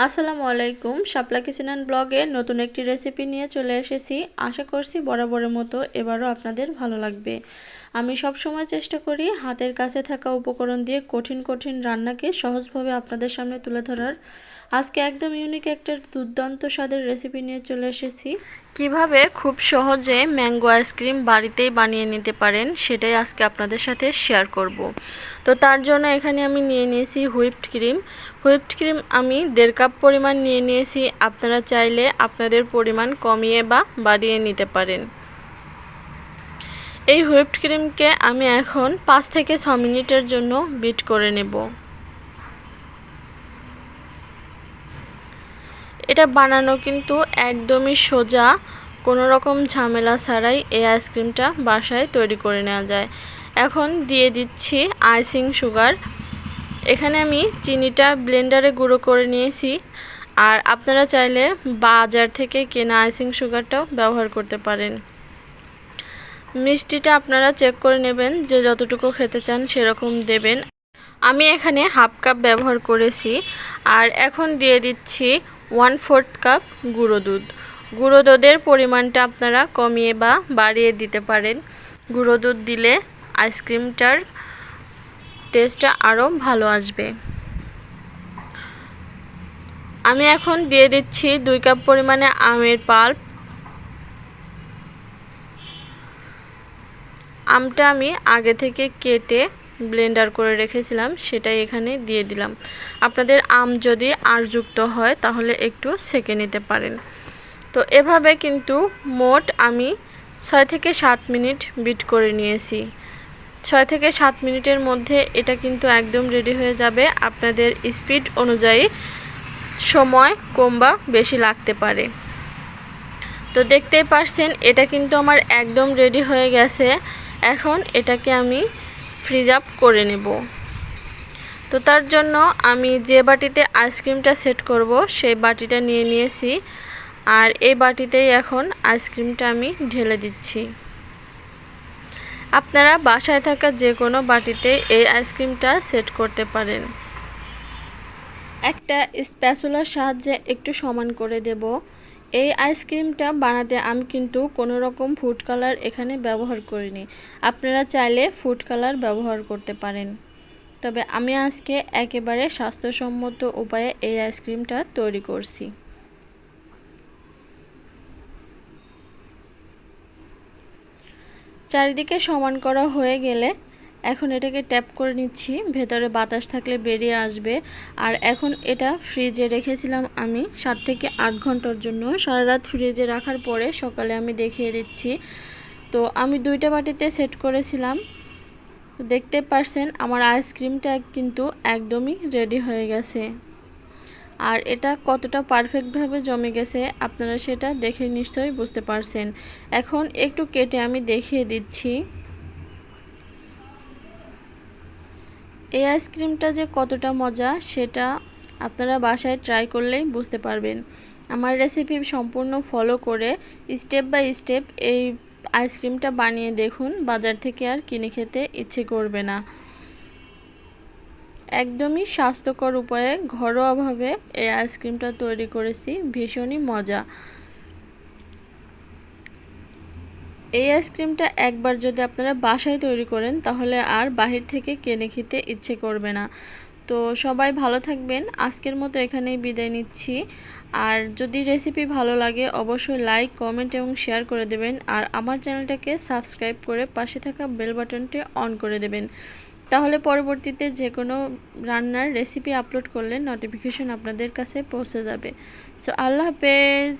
আসসালামু আলাইকুম, শাপলা kitchen and ব্লগে নতুন একটি রেসিপি নিয়ে চলে এসেছি। আশা করছি বরাবরের মতো এবারও আপনাদের ভালো লাগবে। আমি সব সময় চেষ্টা করি হাতের কাছে থাকা উপকরণ দিয়ে কঠিন কঠিন রান্নাকে সহজভাবে আপনাদের সামনে তুলে ধরার। আজকে একদম ইউনিক একটা দুর্দান্ত স্বাদের রেসিপি নিয়ে চলে এসেছি। কিভাবে খুব সহজে ম্যাঙ্গো আইসক্রিম বাড়িতেই বানিয়ে নিতে পারেন সেটাই আজকে আপনাদের সাথে শেয়ার করব। তো তার জন্য এখানে আমি নিয়ে নিয়েছি হুইপড ক্রিম। আমি 1.5 কাপ পরিমাণ নিয়ে নিয়েছি। আপনারা চাইলে আপনাদের পরিমাণ কমিয়ে বা বাড়িয়ে নিতে পারেন। এই হুইপড ক্রিমকে আমি এখন 5 থেকে 6 মিনিটের জন্য বিট করে নেব। এটা বানানো কিন্তু একদমই সোজা, কোনো রকম ঝামেলা ছাড়াই এই আইসক্রিমটা বাসায় তৈরি করে নেওয়া যায়। এখন দিয়ে দিচ্ছি আইসিং সুগার। এখানে আমি চিনিটা ব্লেন্ডারে গুঁড়ো করে নিয়েছি, আর আপনারা চাইলে বাজার থেকে কেনা আইসিং সুগারটাও ব্যবহার করতে পারেন। মিষ্টিটা আপনারা চেক করে নেবেন, যে যতটুকু খেতে চান সেরকম দেবেন। আমি এখানে হাফ কাপ ব্যবহার করেছি। আর এখন দিয়ে দিচ্ছি 1/4 কাপ গুঁড়ো দুধ। গুঁড়ো দুধের পরিমাণটা আপনারা কমিয়ে বা বাড়িয়ে দিতে পারেন। গুঁড়ো দুধ দিলে আইসক্রিমটার টেস্টটা আরও ভালো আসবে। আমি এখন দিয়ে দিচ্ছি 2 কাপ পরিমাণে আমের পাল্প। আমটা আমি আগে থেকে কেটে ব্লেন্ডার করে রেখেছিলাম, সেটাই এখানে দিয়ে দিলাম। আপনাদের আম যদি আঁশযুক্ত হয় তাহলে একটু সেঁকে নিতে পারেন। তো এভাবে কিন্তু মোট আমি 6 থেকে 7 মিনিট বিট করে নিয়েছি। 6 থেকে 7 মিনিটের মধ্যে এটা কিন্তু একদম রেডি হয়ে যাবে। আপনাদের স্পিড অনুযায়ী সময় কম বা বেশি লাগতে পারে। তো দেখতেই পারছেন এটা কিন্তু আমার একদম রেডি হয়ে গেছে। এখন এটাকে আমি ফ্রিজ আপ করে নেব। তো তার জন্য আমি যে বাটিতে আইসক্রিমটা সেট করব সেই বাটিটা নিয়ে নিয়েছি, আর এই বাটিতেই এখন আইসক্রিমটা আমি ঢেলে দিচ্ছি। আপনারা বাসায় থাকা যে কোনো বাটিতে এই আইসক্রিমটা সেট করতে পারেন। একটা স্প্যাচুলার সাহায্যে একটু সমান করে দেব। এই আইসক্রিমটা বানাতে আমি কিন্তু কোনো রকম ফুড কালার এখানে ব্যবহার করিনি। আপনারা চাইলে ফুড কালার ব্যবহার করতে পারেন। তবে আমি আজকে একেবারে স্বাস্থ্যসম্মত উপায়ে এই আইসক্রিমটা তৈরি করছি। চারিদিকে সমান করা হয়ে গেলে এখন এটাকে ট্যাপ করে নিচ্ছি, ভেতরে বাতাস থাকলে বেরিয়ে আসবে। আর এখন এটা ফ্রিজে রেখেছিলাম আমি 7 থেকে 8 ঘন্টার জন্য। সারা রাত ফ্রিজে রাখার পরে সকালে আমি দেখিয়ে দিচ্ছি। তো আমি 2টা বাটিতে সেট করেছিলাম। দেখতে পারছেন আমার আইসক্রিমটা কিন্তু একদমই রেডি হয়ে গেছে। আর এটা কতটা পারফেক্টভাবে জমে গেছে আপনারা সেটা দেখে নিশ্চয়ই বুঝতে পারছেন। এখন একটু কেটে আমি দেখিয়ে দিচ্ছি। এই আইসক্রিমটা যে কতটা মজা সেটা আপনারা বাসায় ট্রাই করলেই বুঝতে পারবেন। আমার রেসিপি সম্পূর্ণ ফলো করে স্টেপ বাই স্টেপ এই আইসক্রিমটা বানিয়ে দেখুন, বাজার থেকে আর কিনে খেতে ইচ্ছে করবে না। একদমই স্বাস্থ্যকর উপায়ে ঘরোয়াভাবে এই আইসক্রিমটা তৈরি করেছি, ভীষণই মজা। এই আইসক্রিমটা একবার যদি আপনারা বাসায় তৈরি করেন তাহলে আর বাহির থেকে কিনে খেতে ইচ্ছে করবে না। তো সবাই ভালো থাকবেন। আজকের মতো এখানেই বিদায় নিচ্ছি। আর যদি রেসিপি ভালো লাগে অবশ্যই লাইক, কমেন্ট এবং শেয়ার করে দেবেন। আর আমার চ্যানেলটাকে সাবস্ক্রাইব করে পাশে থাকা বেল বাটনটি অন করে দেবেন। তাহলে পরবর্তীতে যে কোনো রান্নার রেসিপি আপলোড করলে নোটিফিকেশন আপনাদের কাছে পৌঁছে যাবে। সো আল্লাহ হাফেজ।